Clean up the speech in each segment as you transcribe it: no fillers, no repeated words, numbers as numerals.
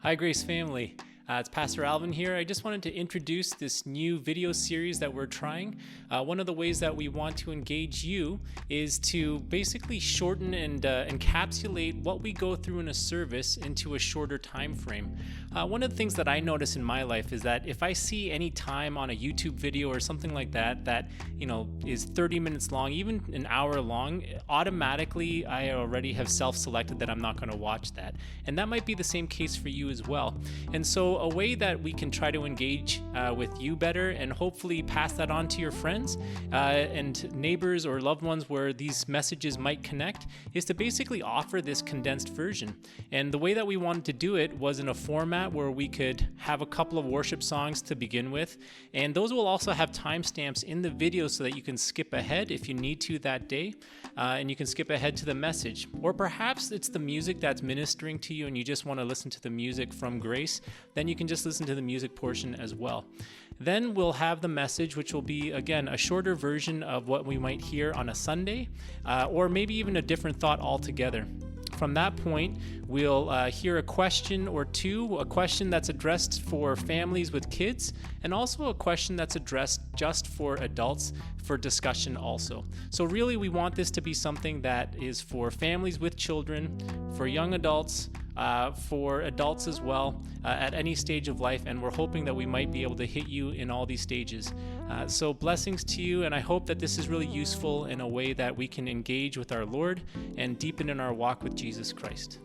Hi, Grace family. It's Pastor Alvin here. I just wanted to introduce this new video series that we're trying. One of the ways that we want to engage you is to basically shorten and encapsulate what we go through in a service into a shorter time frame. One of the things that I notice in my life is that if I see any time on a YouTube video or something like that is 30 minutes long, even an hour long, automatically I already have self-selected that I'm not going to watch that. And that might be the same case for you as well. And so a way that we can try to engage with you better and hopefully pass that on to your friends and neighbors or loved ones where these messages might connect is to basically offer this condensed version. And the way that we wanted to do it was in a format where we could have a couple of worship songs to begin with, and those will also have timestamps in the video so that you can skip ahead if you need to that day, and you can skip ahead to the message. Or perhaps it's the music that's ministering to you and you just want to listen to the music from Grace, then you can just listen to the music portion as well. Then we'll have the message, which will be, again, a shorter version of what we might hear on a Sunday, or maybe even a different thought altogether. From that point, we'll hear a question or two, a question that's addressed for families with kids, and also a question that's addressed just for adults for discussion also. So really, we want this to be something that is for families with children, for young adults, for adults as well, at any stage of life, and we're hoping that we might be able to hit you in all these stages. So blessings to you, and I hope that this is really useful in a way that we can engage with our Lord and deepen in our walk with Jesus Christ.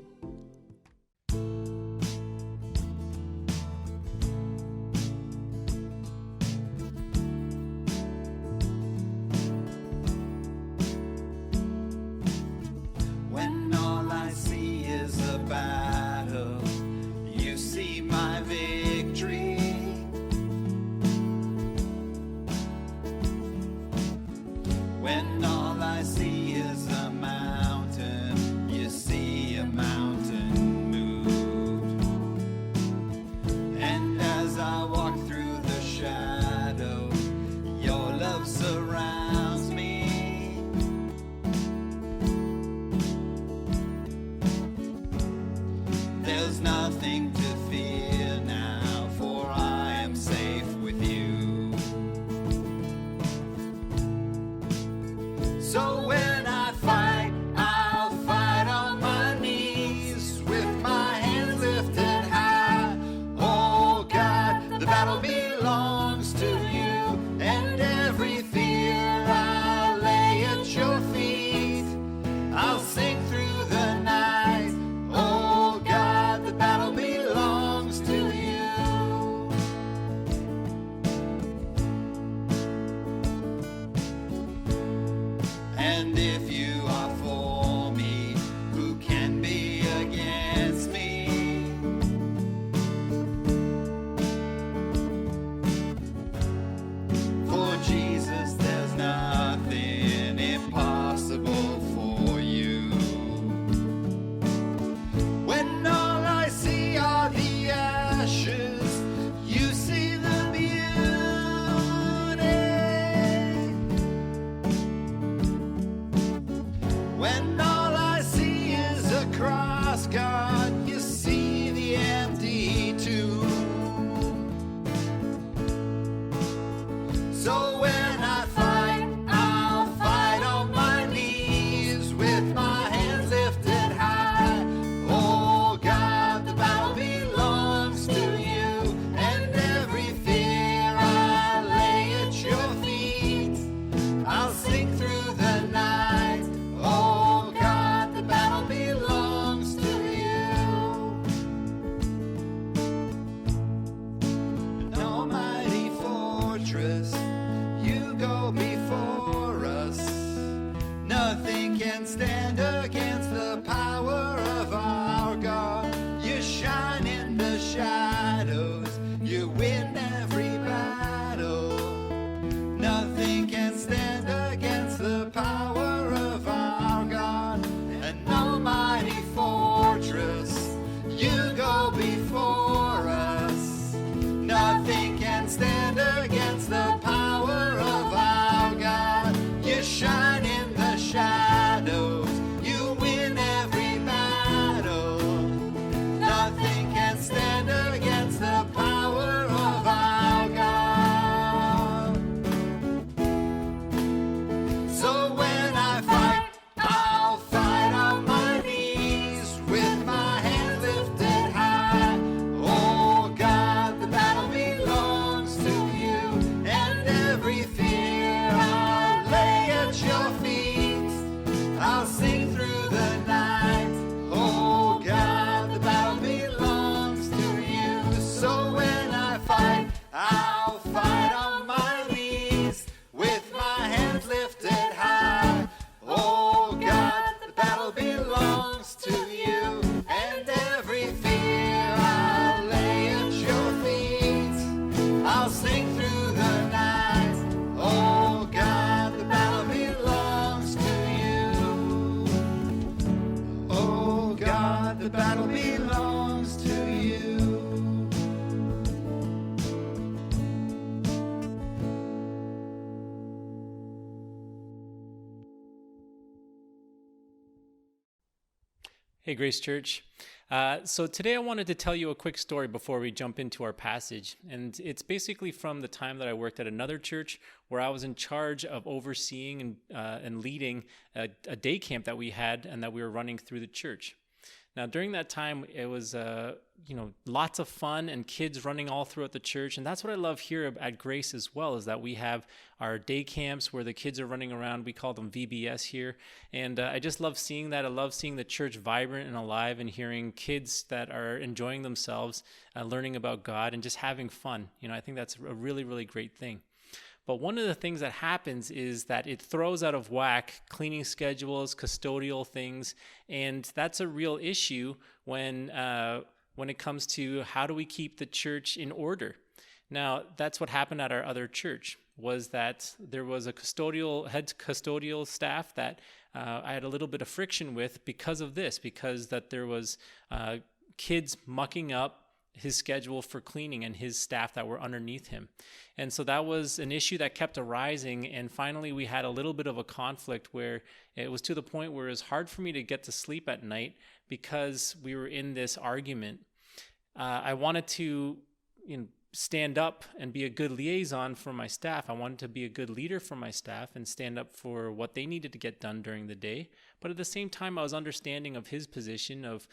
When all I see is a battle, you see my victory. When all I see is a mountain, you see a mountain moved. And as I walk through the shadow, your love surrounds me. There's nothing to fear now, for I am safe with you. So when I fight, I'll fight on my knees with my hands lifted high. Oh God, the battle belongs to you, and every fear I'll lay at your feet. I'll sing through the night. Oh God, the battle belongs Hey, Grace Church. So today I wanted to tell you a quick story before we jump into our passage. And it's basically from the time that I worked at another church where I was in charge of overseeing and leading a day camp that we had and that we were running through the church. Now, during that time, it was, lots of fun and kids running all throughout the church. And that's what I love here at Grace as well, is that we have our day camps where the kids are running around. We call them VBS here. And I just love seeing that. I love seeing the church vibrant and alive and hearing kids that are enjoying themselves, learning about God and just having fun. I think that's a really, really great thing. But one of the things that happens is that it throws out of whack cleaning schedules, custodial things, and that's a real issue when it comes to how do we keep the church in order. Now, that's what happened at our other church, was that there was a head custodial staff that I had a little bit of friction with because of this, because that there was kids mucking up his schedule for cleaning and his staff that were underneath him. And so that was an issue that kept arising. And finally, we had a little bit of a conflict where it was to the point where it was hard for me to get to sleep at night because we were in this argument. I wanted to stand up and be a good liaison for my staff. I wanted to be a good leader for my staff and stand up for what they needed to get done during the day. But at the same time, I was understanding of his position of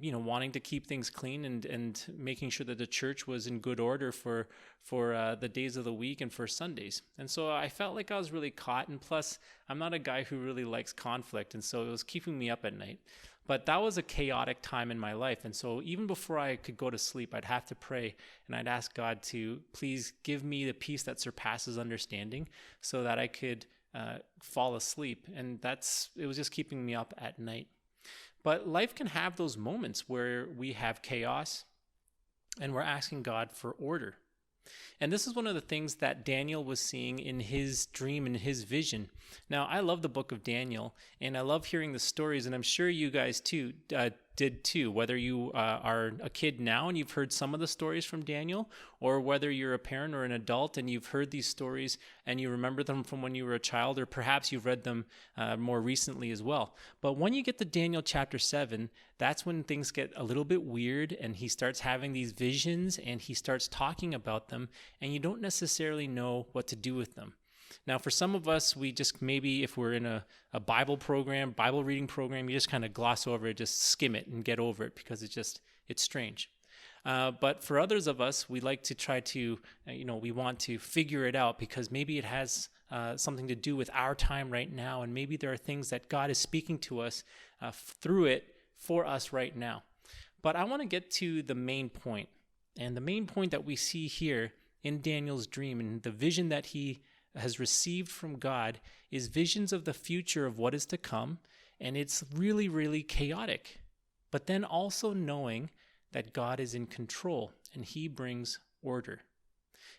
wanting to keep things clean and making sure that the church was in good order for the days of the week and for Sundays. And so I felt like I was really caught. And plus, I'm not a guy who really likes conflict. And so it was keeping me up at night. But that was a chaotic time in my life. And so even before I could go to sleep, I'd have to pray and I'd ask God to please give me the peace that surpasses understanding so that I could fall asleep. And it was just keeping me up at night. But life can have those moments where we have chaos and we're asking God for order. And this is one of the things that Daniel was seeing in his dream and his vision. Now, I love the book of Daniel, and I love hearing the stories, and I'm sure you guys did too, whether you are a kid now and you've heard some of the stories from Daniel, or whether you're a parent or an adult and you've heard these stories and you remember them from when you were a child, or perhaps you've read them more recently as well. But when you get to Daniel chapter 7, that's when things get a little bit weird, and he starts having these visions and he starts talking about them, and you don't necessarily know what to do with them. Now, for some of us, we just maybe if we're in a Bible reading program, you just kind of gloss over it, just skim it and get over it because it's strange. But for others of us, we like to try to, we want to figure it out because maybe it has something to do with our time right now. And maybe there are things that God is speaking to us through it for us right now. But I want to get to the main point. And the main point that we see here in Daniel's dream and the vision that he has received from God is visions of the future of what is to come. And it's really, really chaotic. But then also knowing that God is in control and he brings order.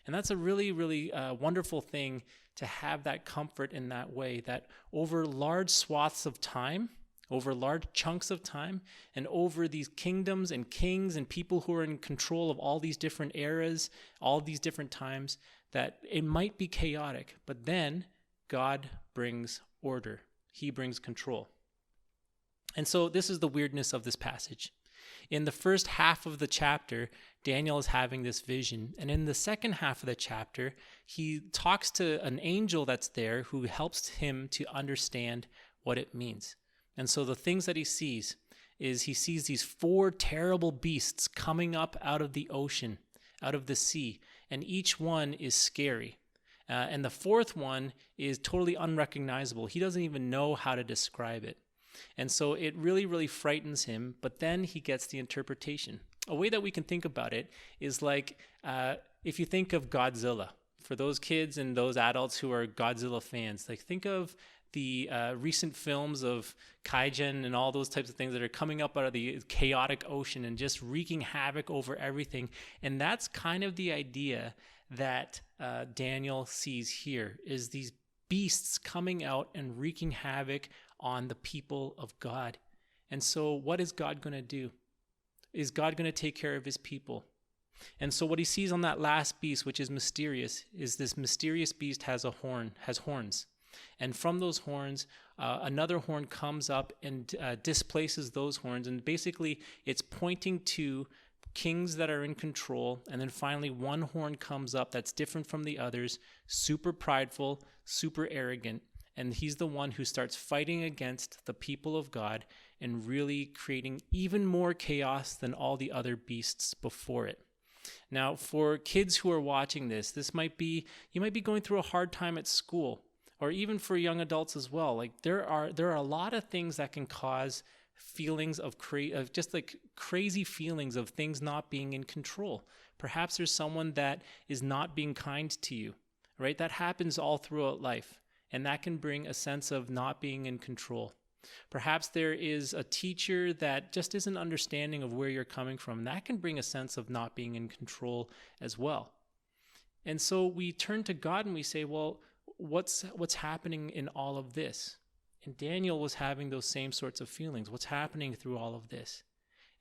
And that's a really, really wonderful thing to have that comfort in that way, that over large swaths of time, over large chunks of time, and over these kingdoms and kings and people who are in control of all these different eras, all these different times, that it might be chaotic, but then God brings order. He brings control. And so this is the weirdness of this passage. In the first half of the chapter, Daniel is having this vision. And in the second half of the chapter, he talks to an angel that's there who helps him to understand what it means. And so the things that he sees is he sees these 4 terrible beasts coming up out of the ocean, out of the sea, and each one is scary. And the 4th one is totally unrecognizable. He doesn't even know how to describe it. And so it really, really frightens him, but then he gets the interpretation. A way that we can think about it is like if you think of Godzilla. For those kids and those adults who are Godzilla fans, like think of the recent films of kaijin and all those types of things that are coming up out of the chaotic ocean and just wreaking havoc over everything. And that's kind of the idea that Daniel sees here, is these beasts coming out and wreaking havoc on the people of God. And so what is God going to do? Is God going to take care of his people? And so what he sees on that last beast, which is mysterious, is this mysterious beast has horns. And from those horns, another horn comes up and displaces those horns. And basically, it's pointing to kings that are in control. And then finally, one horn comes up that's different from the others, super prideful, super arrogant. And he's the one who starts fighting against the people of God and really creating even more chaos than all the other beasts before it. Now, for kids who are watching this, you might be going through a hard time at school, or even for young adults as well. Like there are a lot of things that can cause feelings of just like crazy feelings of things not being in control. Perhaps there's someone that is not being kind to you, right? That happens all throughout life, and that can bring a sense of not being in control. Perhaps there is a teacher that just isn't understanding of where you're coming from. That can bring a sense of not being in control as well. And so we turn to God and we say, well, what's happening in all of this? And Daniel was having those same sorts of feelings. What's happening through all of this?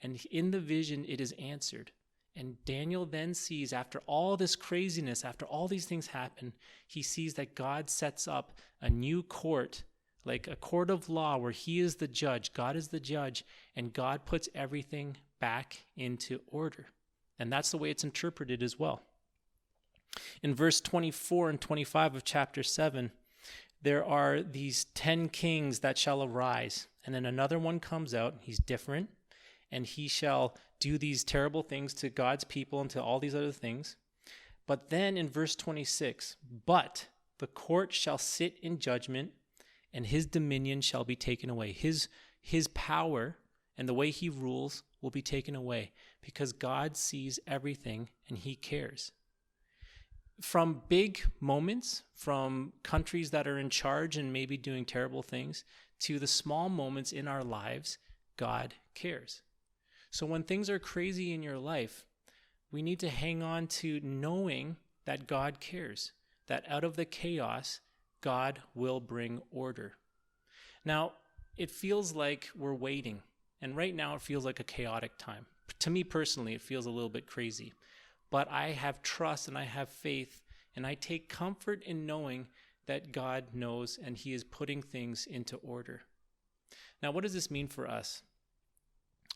And in the vision, it is answered. And Daniel then sees, after all this craziness, after all these things happen, he sees that God sets up a new court, like a court of law where he is the judge, God is the judge, and God puts everything back into order. And that's the way it's interpreted as well. In verse 24 and 25 of chapter 7, there are these 10 kings that shall arise, and then another one comes out. He's different, and he shall do these terrible things to God's people and to all these other things. But then in verse 26, but the court shall sit in judgment, and his dominion shall be taken away. His power and the way he rules will be taken away because God sees everything and he cares. From big moments, from countries that are in charge and maybe doing terrible things, to the small moments in our lives, God cares. So when things are crazy in your life, we need to hang on to knowing that God cares, that out of the chaos, God will bring order. Now, it feels like we're waiting, and right now it feels like a chaotic time. To me personally, it feels a little bit crazy, but I have trust and I have faith, and I take comfort in knowing that God knows and he is putting things into order. Now, what does this mean for us?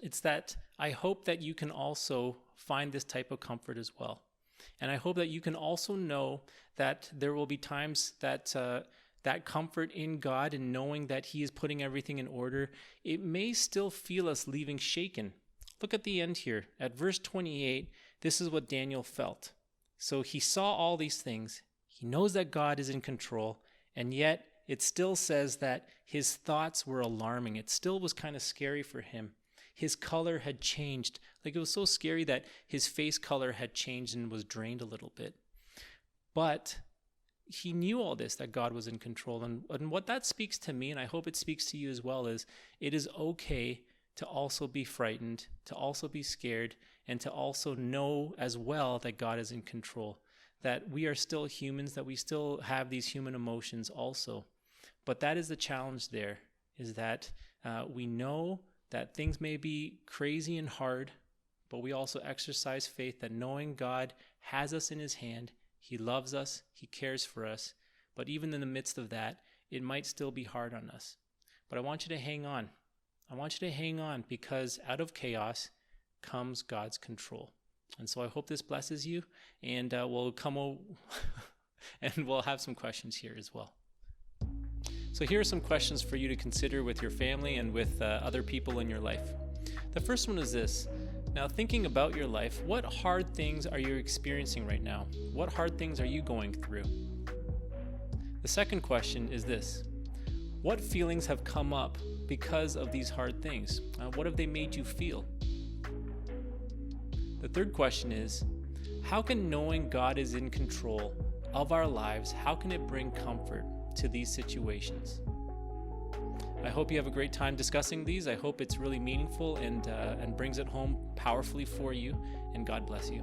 It's that I hope that you can also find this type of comfort as well. And I hope that you can also know that there will be times that that comfort in God and knowing that he is putting everything in order, it may still feel us leaving shaken. Look at the end here. At verse 28, this is what Daniel felt. So he saw all these things. He knows that God is in control, and yet it still says that his thoughts were alarming. It still was kind of scary for him. His color had changed. Like it was so scary that his face color had changed and was drained a little bit. But he knew all this, that God was in control. And what that speaks to me, and I hope it speaks to you as well, is it is okay to also be frightened, to also be scared, and to also know as well that God is in control, that we are still humans, that we still have these human emotions also. But that is the challenge there, is that we know that things may be crazy and hard, but we also exercise faith that knowing God has us in his hand, he loves us, he cares for us, but even in the midst of that, it might still be hard on us. But I want you to hang on. I want you to hang on because out of chaos comes God's control. And so I hope this blesses you, and we'll come and we'll have some questions here as well. So here are some questions for you to consider with your family and with other people in your life. The first one is this. Now, thinking about your life, what hard things are you experiencing right now? What hard things are you going through? The second question is this. What feelings have come up because of these hard things? What have they made you feel? The third question is, how can knowing God is in control of our lives, how can it bring comfort to these situations? I hope you have a great time discussing these. I hope it's really meaningful and brings it home powerfully for you, and God bless you.